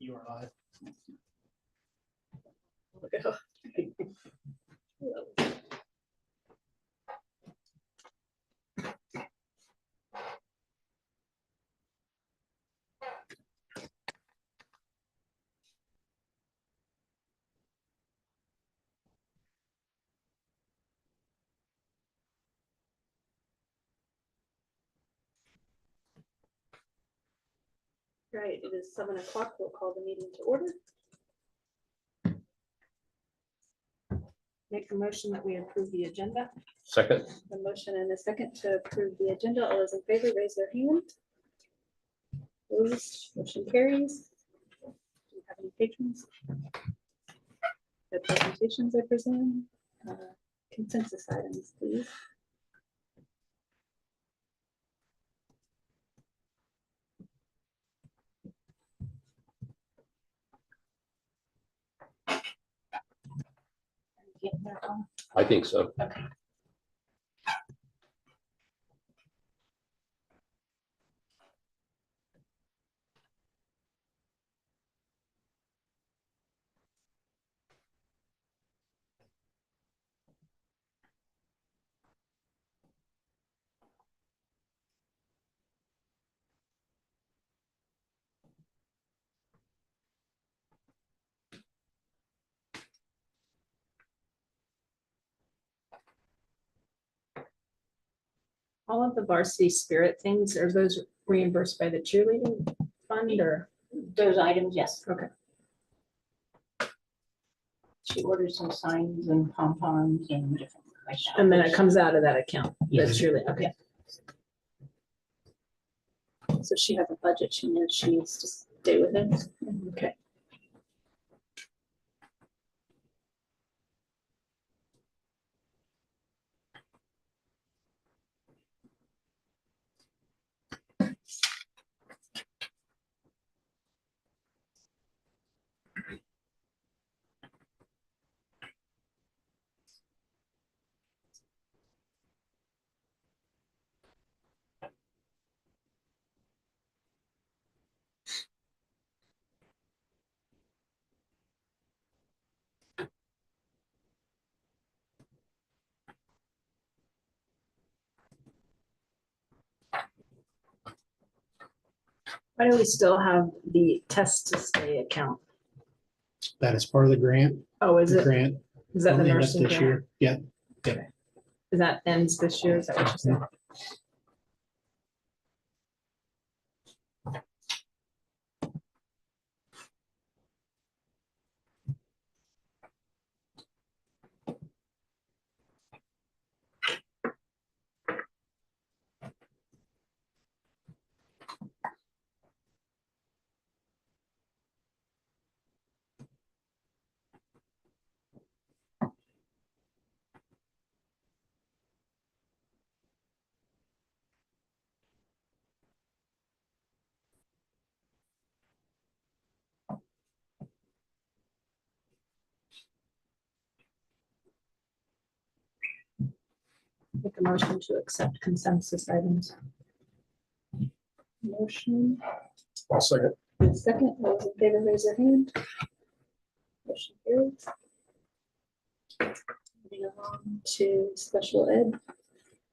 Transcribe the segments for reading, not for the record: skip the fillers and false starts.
You are live. Right, it is 7 o'clock. We'll call the meeting to order. Make a motion that we approve the agenda. Second. A motion and a second to approve the agenda. All those in favor, raise their hand. Opposed, motion carries. Do you have any patrons? The presentations, I presume. Consensus items, please. I think so. Okay. All of the varsity spirit things, are those reimbursed by the cheerleading fund or? Those items, yes. Okay. She ordered some signs and pom-poms and different. like that, And then it which- comes out of that account. That's Yes. cheerleading, okay. So she has a budget, she knows she needs to stay within. Okay. Why do we still have the test to stay account? That is part of the grant. Oh, is The it? grant Is that the will end up nursing this grant? year. Yeah, Is that ends this year? Is that what you said? Make a motion to accept consensus items. Motion, I'll second. second, all those in favor, raise your hand. Motion carries. Moving along to special ed.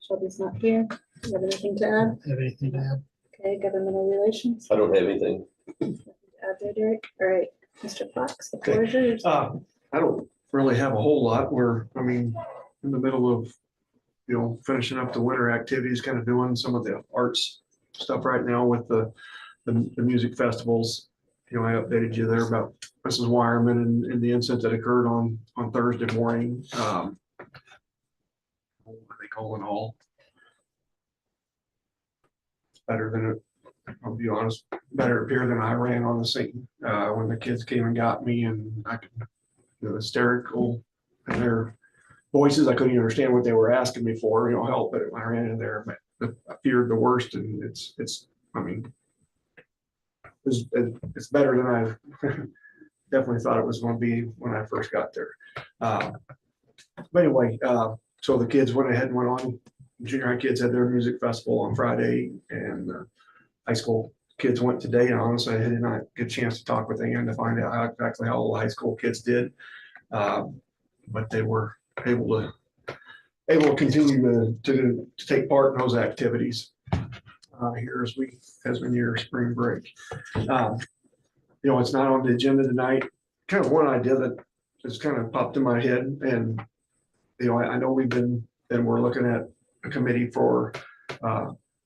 Shelby's not here. Do you have anything to add? have anything to add? Okay, governmental relations. I don't have anything. Add there, Derek. All right, Mr. Fox, the floor is yours. I don't really have a whole lot. I mean, in the middle of, finishing up the winter activities, kind of doing some of the arts stuff right now with the music festivals. I updated you there about Mrs. Wireman and the incident that occurred on Thursday morning. What are they calling all? Better than it, I'll be honest, better appear than I ran on the scene, when the kids came and got me and I could, hysterical and their voices. I couldn't even understand what they were asking me for, help, but when I ran in there, I feared the worst and I mean, it's better than I definitely thought it was going to be when I first got there. But anyway, so the kids went ahead and went on. Junior high kids had their music festival on Friday, and high school kids went today, and honestly, I did not get a chance to talk with Ann to find out exactly how all the high school kids did. But they were able to continue to take part in those activities here as we near spring break. It's not on the agenda tonight. Kind of one idea that just kind of popped in my head, and I know we're looking at a committee for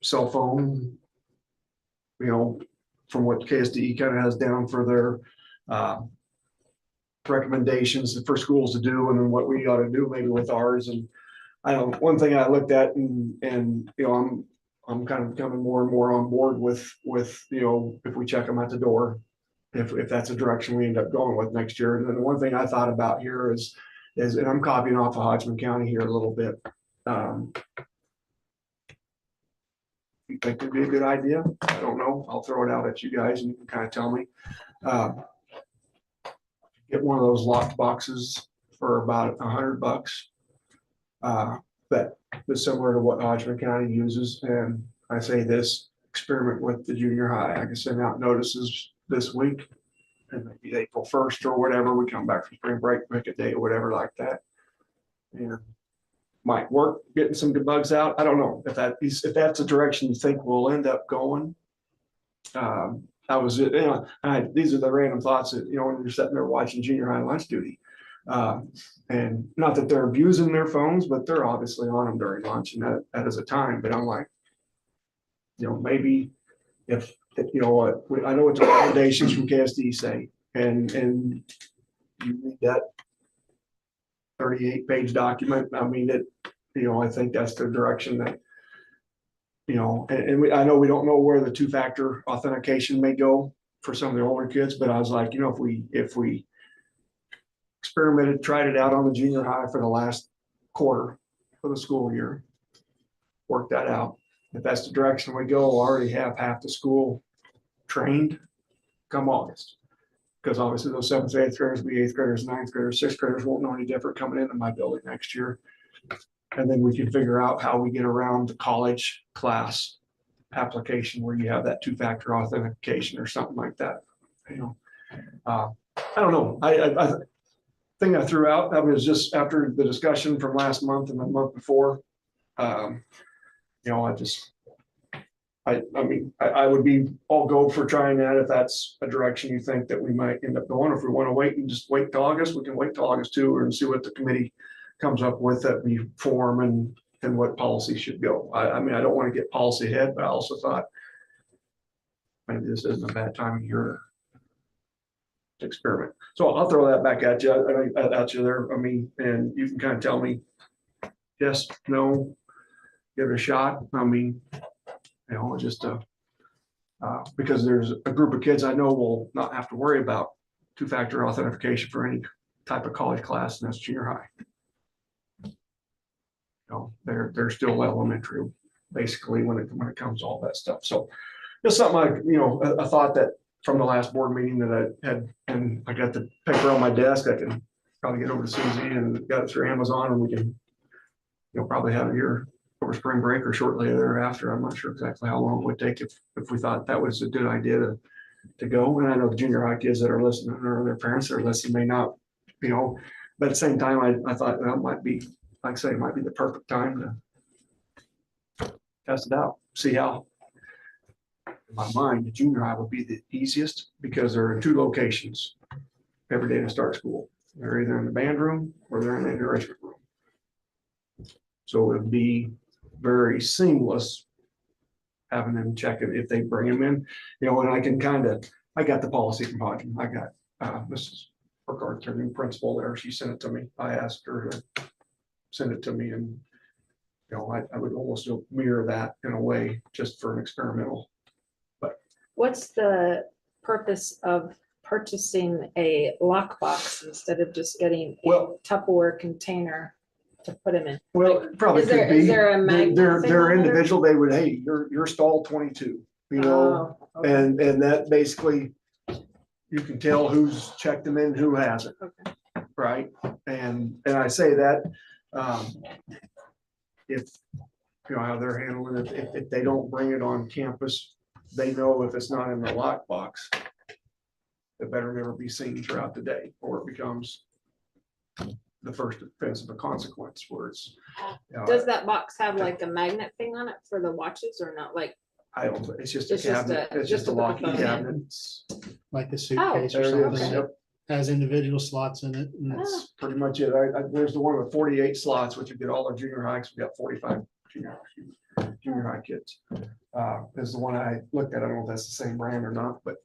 cell phone. From what KSDE kind of has down for their recommendations for schools to do, and then what we ought to do maybe with ours. And one thing I looked at, and I'm kind of becoming more and more on board with if we check them at the door, if that's a direction we end up going with next year. And then the one thing I thought about here is, and I'm copying off of Hodgman County here a little bit. You think it'd be a good idea? I don't know. I'll throw it out at you guys and you can kind of tell me. Get one of those locked boxes for about $100. That is similar to what Hodgman County uses. And I say this, experiment with the junior high. I can send out notices this week, and maybe April 1st or whatever, we come back from spring break, pick a day or whatever like that. And might work getting some good bugs out. I don't know if that's the direction you think we'll end up going. These are the random thoughts that, when you're sitting there watching junior high lunch duty. And not that they're abusing their phones, but they're obviously on them during lunch, and that is a time. But I'm like, maybe if I know what the recommendations from KSD say, and you read that 38-page document. I mean, I think that's the direction that, I know we don't know where the two-factor authentication may go for some of the older kids, but I was like, if we experimented, tried it out on the junior high for the last quarter of the school year, work that out. If that's the direction we go, we'll already have half the school trained come August. Because obviously those 7th to 8th graders, be 8th graders, 9th graders, 6th graders won't know any different coming into my building next year. And then we can figure out how we get around the college class application where you have that two-factor authentication or something like that. I don't know. I thing I threw out, that was just after the discussion from last month and the month before. I would be all go for trying that if that's a direction you think that we might end up going. If we want to wait and just wait till August, we can wait till August too, and see what the committee comes up with that we form and what policy should go. I don't want to get policy ahead, but I also thought maybe this isn't a bad time of year to experiment. So I'll throw that back at you, there. And you can kind of tell me yes, no, give it a shot. Because there's a group of kids I know will not have to worry about two-factor authentication for any type of college class, and that's junior high. They're still elementary, basically, when it comes to all that stuff. So just something like, a thought that from the last board meeting that I had, and I got the paper on my desk. I can probably get over to Susie and got it through Amazon, and we can, probably have it here over spring break or shortly thereafter. I'm not sure exactly how long it would take if we thought that was a good idea to go. And I know the junior high kids that are listening or their parents that are listening may not, but at the same time, I thought that might be, like I say, it might be the perfect time to test it out, see how. In my mind, the junior high would be the easiest because they're in 2 locations every day to start school. They're either in the band room or they're in the enrichment room. So it would be very seamless having them check it if they bring them in, and I got the policy from Hodgman. I got Mrs. Burkhardt, their new principal there. She sent it to me. I asked her to send it to me, and I would almost mirror that in a way just for an experimental. But what's the purpose of purchasing a lockbox instead of just getting a Tupperware container to put them in? Well, probably Is could there- be. is there a magnet They're thing on there? individual. They would, hey, you're stall 22, Oh, okay. and that basically you can tell who's checked them in, who hasn't. Okay. Right. And I say that if how they're handling it, if they don't bring it on campus they know if it's not in the lockbox, it better never be seen throughout the day, or it becomes the first offense of a consequence where it's. Does that box have like a magnet thing on it for the watches or not? Like, I don't, it's just a It's just cabinet, a- it's just just a to put the locking phone in. cabinet. It's like a suitcase or There it is, something. yep, Has individual slots in it. And that's pretty much it. There's the one with 48 slots, which you get all our junior highs, we got 45 junior high kids. Is the one I looked at, I don't know if that's the same brand or not, but.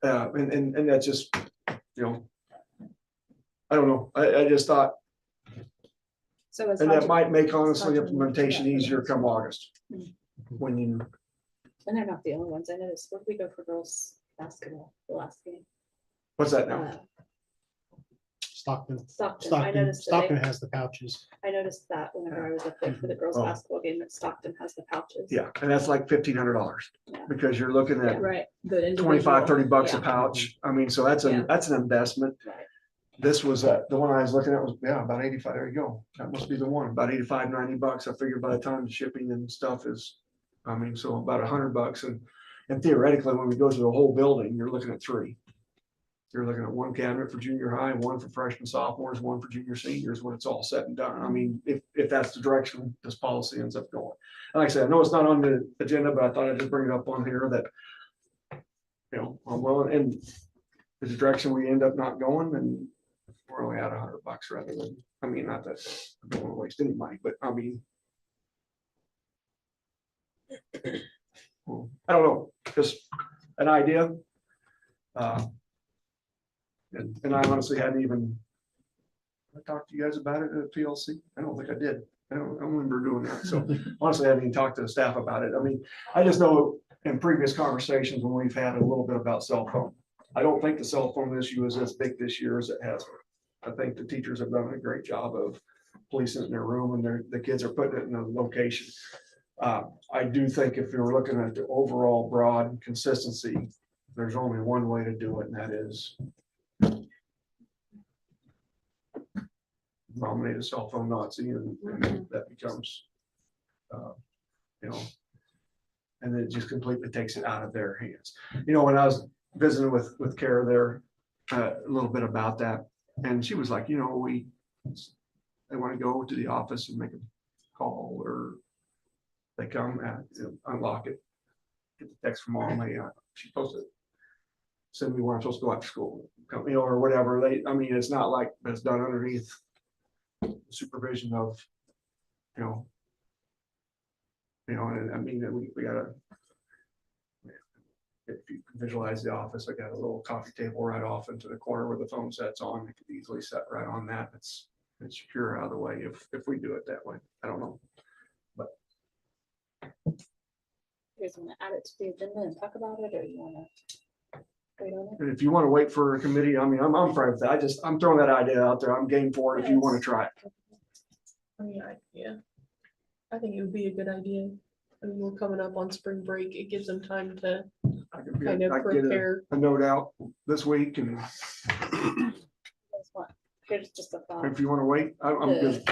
And that's just, you know. I don't know, I just thought, so it's. and that budget- might make honestly budget implementation yeah. easier come August. When you, And they're not the only ones. I noticed, where did we go for girls basketball, the last game? what's that now? Uh, Stockton, Stockton, I noticed that Stockton has the pouches. I noticed that whenever I was up there for the girls Oh. basketball game, that Stockton has the pouches. Yeah, and that's like $1,500 Yeah. because you're looking at Right. The individual. 25, 30 bucks a Yeah. pouch. I mean, so that's Yeah. that's an investment. Right. This was, the one I was looking at was, yeah, about 85, there you go. That must be the one, about 85, 90 bucks. I figured by the time the shipping and stuff is, I mean, so about $100 and theoretically, when we go through the whole building, you're looking at 3. You're looking at 1 cabinet for junior high, 1 for freshmen, sophomores, 1 for junior seniors when it's all said and done. I mean, if that's the direction this policy ends up going. And like I said, I know it's not on the agenda, but I thought I'd just bring it up on here that, you know, I'm willing, and if the direction we end up not going, then we're only at $100 rather than, I mean, not that I don't want to waste any money, but I mean. Well, I don't know, just an idea. And I honestly hadn't even. I talked to you guys about it at PLC. I don't think I did. I don't remember doing that. So honestly, I haven't even talked to the staff about it. I mean, I just know in previous conversations when we've had a little bit about cell phone. I don't think the cell phone issue is as big this year as it has been. I think the teachers have done a great job of policing it in their room and the kids are putting it in a location. I do think if you're looking at the overall broad consistency, there's only one way to do it, and that is nominate a cell phone Nazi, and that becomes, you know, and it just completely takes it out of their hands. You know, when I was visiting with Kara there, a little bit about that, and she was like, you know, they want to go to the office and make a call, or they come and unlock it, get the text from mom, she's supposed to send me where I'm supposed to go after school, you know, or whatever. I mean, it's not like it's done underneath supervision of, you know, and I mean, we gotta, if you can visualize the office, I got a little coffee table right off into the corner where the phone sets on. It could easily set right on that. It's secure out of the way if we do it that way. I don't know. But You guys want to add it to the agenda and talk about it, or you want to wait on it? and if you want to wait for a committee, I mean, I'm fine with that. I'm throwing that idea out there. I'm game for it if you want to try it. I mean, I think it would be a good idea. I mean, we're coming up on spring break. It gives them time to I could kind of get prepare. a note out this week, and You guys want- Here's just a thought. if you want to wait, I'm good.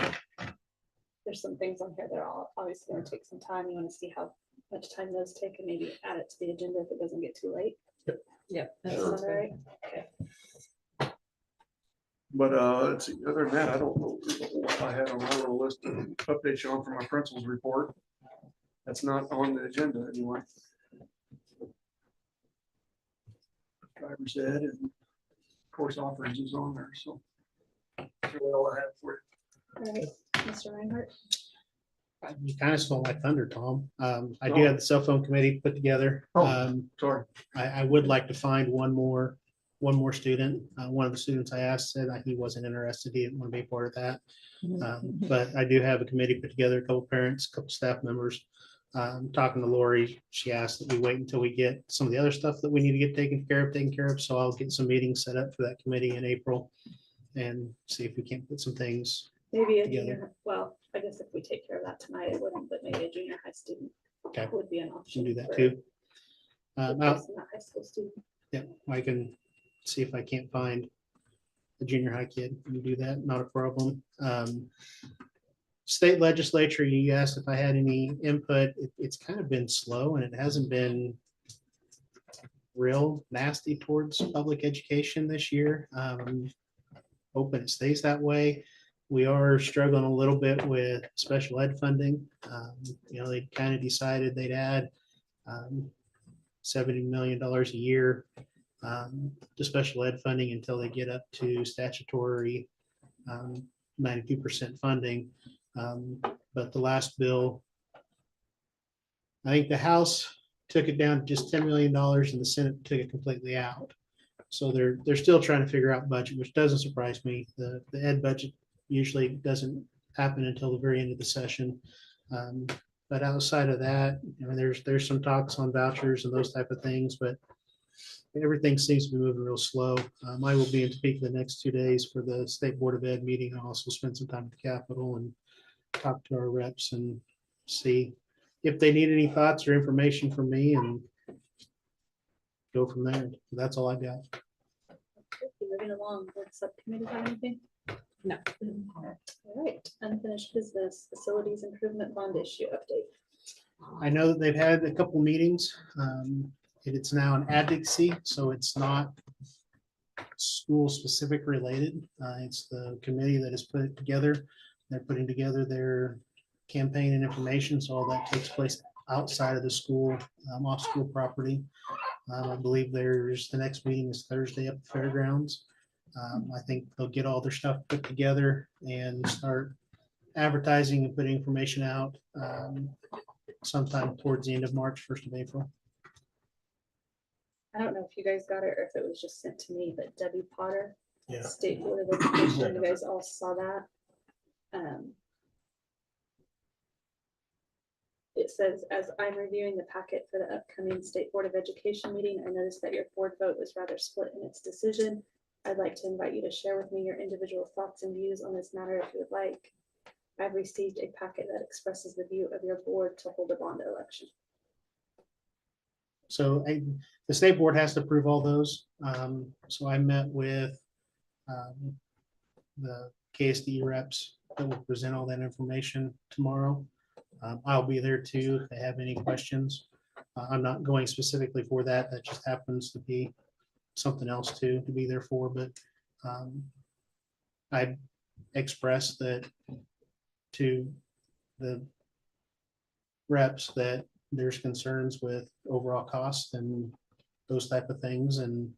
There's some things on here that are obviously going to take some time. You want to see how much time those take and maybe add it to the agenda if it doesn't get too late. Yep. That Sure. sound all right? But let's see, other than that, I don't know if there's a whole lot I had on my little list of updates on from my principal's report. That's not on the agenda anyway. Driver's ed and course offerings is on there, so. That's really all I have for you. All right, Mr. Reinhardt. You kind of stole my thunder, Tom. I do Oh. have the cell phone committee put together. Oh. Sorry. I would like to find one more student. One of the students I asked said that he wasn't interested. He didn't want to be a part of that. But I do have a committee put together, a couple parents, a couple staff members. Talking to Lori, she asked that we wait until we get some of the other stuff that we need to get taken care of. So I'll get some meetings set up for that committee in April and see if we can't put some things. Maybe a Together. junior, well, I guess if we take care of that tonight, it wouldn't, but maybe a junior high student Okay. would be an Can option. do that for too. a Now, person, not high school student. yeah, I can see if I can't find a junior high kid and do that, not a problem. State legislature, you asked if I had any input. It's kind of been slow and it hasn't been real nasty towards public education this year. Hoping it stays that way. We are struggling a little bit with special ed funding. They kind of decided they'd add $70 million a year to special ed funding until they get up to statutory 92% funding. But the last bill, I think the House took it down to just $10 million and the Senate took it completely out. So they're still trying to figure out budget, which doesn't surprise me. The ed budget usually doesn't happen until the very end of the session. But outside of that, there's some talks on vouchers and those type of things, but everything seems to be moving real slow. I will be in Topeka the next 2 days for the State Board of Ed meeting. I'll also spend some time at the Capitol and talk to our reps and see if they need any thoughts or information from me and go from there. That's all I got. Moving along, board subcommittee have anything? No. All right, unfinished business, facilities improvement bond issue update. I know that they've had a couple meetings. It's now an advocacy, so it's not school specific related. It's the committee that has put it together. They're putting together their campaign and information, so all that takes place outside of the school, off school property. I believe the next meeting is Thursday up at the fairgrounds. I think they'll get all their stuff put together and start advertising and putting information out sometime towards the end of March, 1st of April. I don't know if you guys got it or if it was just sent to me, but Debbie Potter, Yeah. State Board of Education, you guys all saw that. It says, as I'm reviewing the packet for the upcoming State Board of Education meeting, I noticed that your board vote was rather split in its decision. I'd like to invite you to share with me your individual thoughts and views on this matter if you would like. I've received a packet that expresses the view of your board to hold a bond election. So the state board has to approve all those. So I met with the KSD reps that will present all that information tomorrow. I'll be there too if they have any questions. I'm not going specifically for that. That just happens to be something else to be there for, but I expressed that to the reps that there's concerns with overall cost and those type of things, and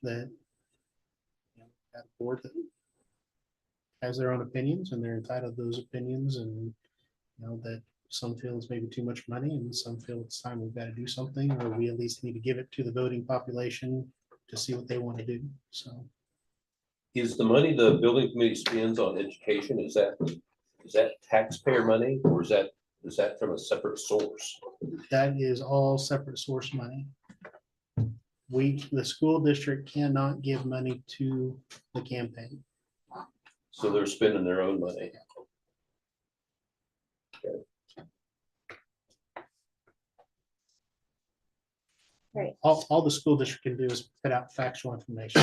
that that board that has their own opinions and they're entitled to those opinions, and that some feel it's maybe too much money and some feel it's time we've got to do something, or we at least need to give it to the voting population to see what they want to do. So Is the money the building committee spends on education, is that taxpayer money, or is that from a separate source? that is all separate source money. The school district cannot give money to the campaign. So they're spending their own money. All the school district can do is put out factual information.